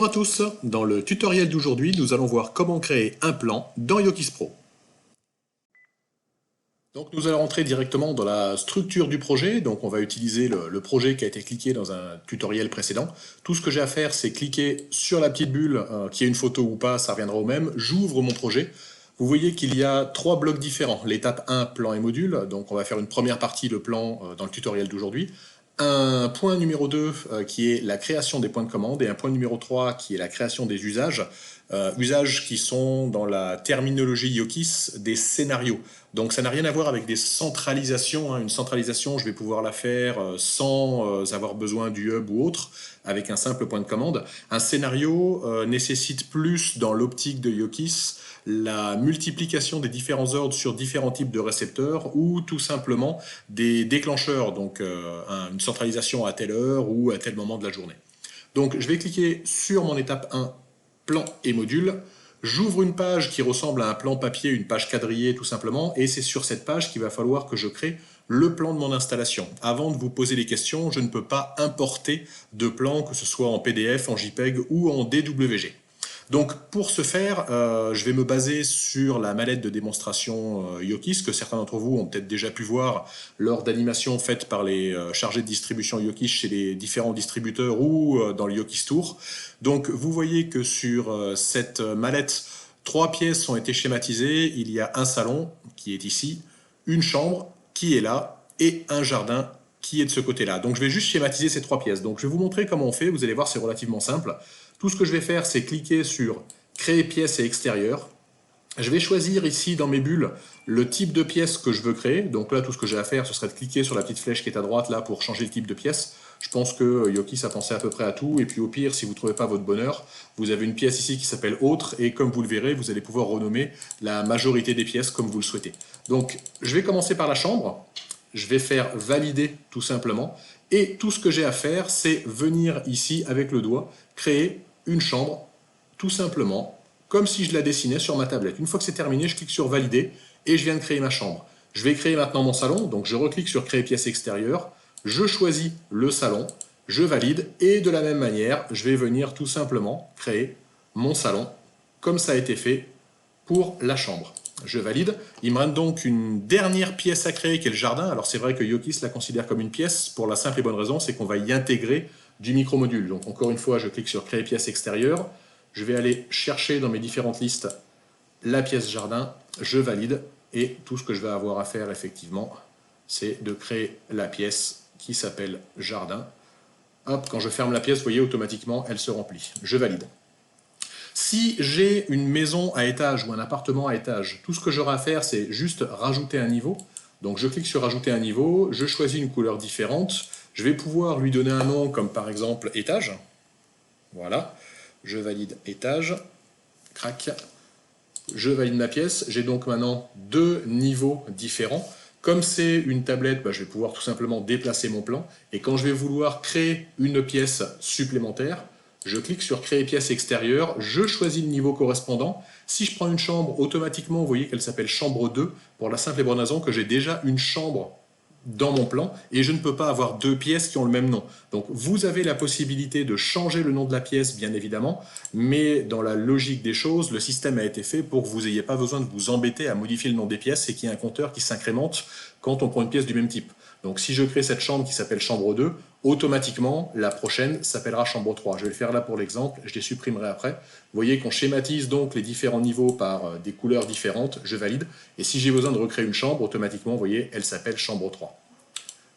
Bonjour à tous, dans le tutoriel d'aujourd'hui, nous allons voir comment créer un plan dans Yokis Pro. Donc nous allons rentrer directement dans la structure du projet, donc on va utiliser le projet qui a été cliqué dans un tutoriel précédent. Tout ce que j'ai à faire, c'est cliquer sur la petite bulle, qui est une photo ou pas, ça reviendra au même. J'ouvre mon projet. Vous voyez qu'il y a 3 blocs différents. L'étape 1, plan et module, donc on va faire une première partie, le plan, dans le tutoriel d'aujourd'hui. Un point numéro 2 qui est la création des points de commande et un point numéro 3 qui est la création des usages. Usages qui sont dans la terminologie Yokis des scénarios. Donc ça n'a rien à voir avec des centralisations. Une centralisation, je vais pouvoir la faire sans avoir besoin du hub ou autre, avec un simple point de commande. Un scénario nécessite plus, dans l'optique de Yokis, la multiplication des différents ordres sur différents types de récepteurs ou tout simplement des déclencheurs, donc une centralisation à telle heure ou à tel moment de la journée. Donc je vais cliquer sur mon étape 1, plan et module. J'ouvre une page qui ressemble à un plan papier, une page quadrillée tout simplement, et c'est sur cette page qu'il va falloir que je crée le plan de mon installation. Avant de vous poser les questions, je ne peux pas importer de plan, que ce soit en PDF, en JPEG ou en DWG. Donc pour ce faire, je vais me baser sur la mallette de démonstration Yokis, que certains d'entre vous ont peut-être déjà pu voir lors d'animations faites par les chargés de distribution Yokis chez les différents distributeurs ou dans le Yokis Tour. Donc vous voyez que sur cette mallette, 3 pièces ont été schématisées. Il y a un salon qui est ici, une chambre qui est là et un jardin qui est de ce côté-là. Donc je vais juste schématiser ces 3 pièces. Donc je vais vous montrer comment on fait, vous allez voir c'est relativement simple. Tout ce que je vais faire, c'est cliquer sur créer pièce et extérieur. Je vais choisir ici dans mes bulles le type de pièce que je veux créer. Donc là, tout ce que j'ai à faire, ce serait de cliquer sur la petite flèche qui est à droite là pour changer le type de pièce. Je pense que Yokis a pensé à peu près à tout. Et puis au pire, si vous ne trouvez pas votre bonheur, vous avez une pièce ici qui s'appelle autre. Et comme vous le verrez, vous allez pouvoir renommer la majorité des pièces comme vous le souhaitez. Donc je vais commencer par la chambre. Je vais faire valider tout simplement. Et tout ce que j'ai à faire, c'est venir ici avec le doigt, créer une chambre, tout simplement, comme si je la dessinais sur ma tablette. Une fois que c'est terminé, je clique sur valider et je viens de créer ma chambre. Je vais créer maintenant mon salon, donc je reclique sur créer pièce extérieure, je choisis le salon, je valide et de la même manière, je vais venir tout simplement créer mon salon, comme ça a été fait pour la chambre. Je valide. Il me reste donc une dernière pièce à créer qui est le jardin. Alors c'est vrai que Yokis la considère comme une pièce pour la simple et bonne raison, c'est qu'on va y intégrer du micromodule. Donc encore une fois, je clique sur créer pièce extérieure. Je vais aller chercher dans mes différentes listes la pièce jardin. Je valide. Et tout ce que je vais avoir à faire effectivement, c'est de créer la pièce qui s'appelle jardin. Hop, quand je ferme la pièce, vous voyez, automatiquement, elle se remplit. Je valide. Si j'ai une maison à étage ou un appartement à étage, tout ce que j'aurai à faire, c'est juste rajouter un niveau. Donc je clique sur rajouter un niveau, je choisis une couleur différente, je vais pouvoir lui donner un nom comme par exemple étage. Voilà, je valide étage, crac, je valide ma pièce. J'ai donc maintenant 2 niveaux différents. Comme c'est une tablette, je vais pouvoir tout simplement déplacer mon plan. Et quand je vais vouloir créer une pièce supplémentaire, je clique sur créer pièce extérieure, je choisis le niveau correspondant. Si je prends une chambre, automatiquement, vous voyez qu'elle s'appelle chambre 2, pour la simple et bonne raison que j'ai déjà une chambre dans mon plan et je ne peux pas avoir 2 pièces qui ont le même nom. Donc vous avez la possibilité de changer le nom de la pièce, bien évidemment, mais dans la logique des choses, le système a été fait pour que vous n'ayez pas besoin de vous embêter à modifier le nom des pièces et qu'il y ait un compteur qui s'incrémente quand on prend une pièce du même type. Donc si je crée cette chambre qui s'appelle chambre 2, automatiquement, la prochaine s'appellera chambre 3. Je vais le faire là pour l'exemple, je les supprimerai après. Vous voyez qu'on schématise donc les différents niveaux par des couleurs différentes, je valide. Et si j'ai besoin de recréer une chambre, automatiquement, vous voyez, elle s'appelle chambre 3.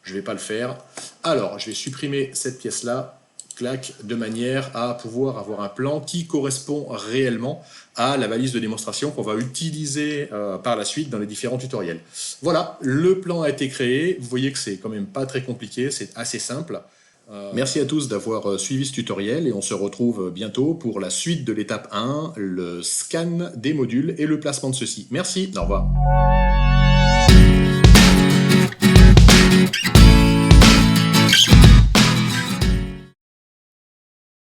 Je ne vais pas le faire. Alors, je vais supprimer cette pièce-là, clac, de manière à pouvoir avoir un plan qui correspond réellement à la balise de démonstration qu'on va utiliser par la suite dans les différents tutoriels. Voilà, le plan a été créé. Vous voyez que c'est quand même pas très compliqué, c'est assez simple. Merci à tous d'avoir suivi ce tutoriel et on se retrouve bientôt pour la suite de l'étape 1, le scan des modules et le placement de ceux-ci. Merci, au revoir.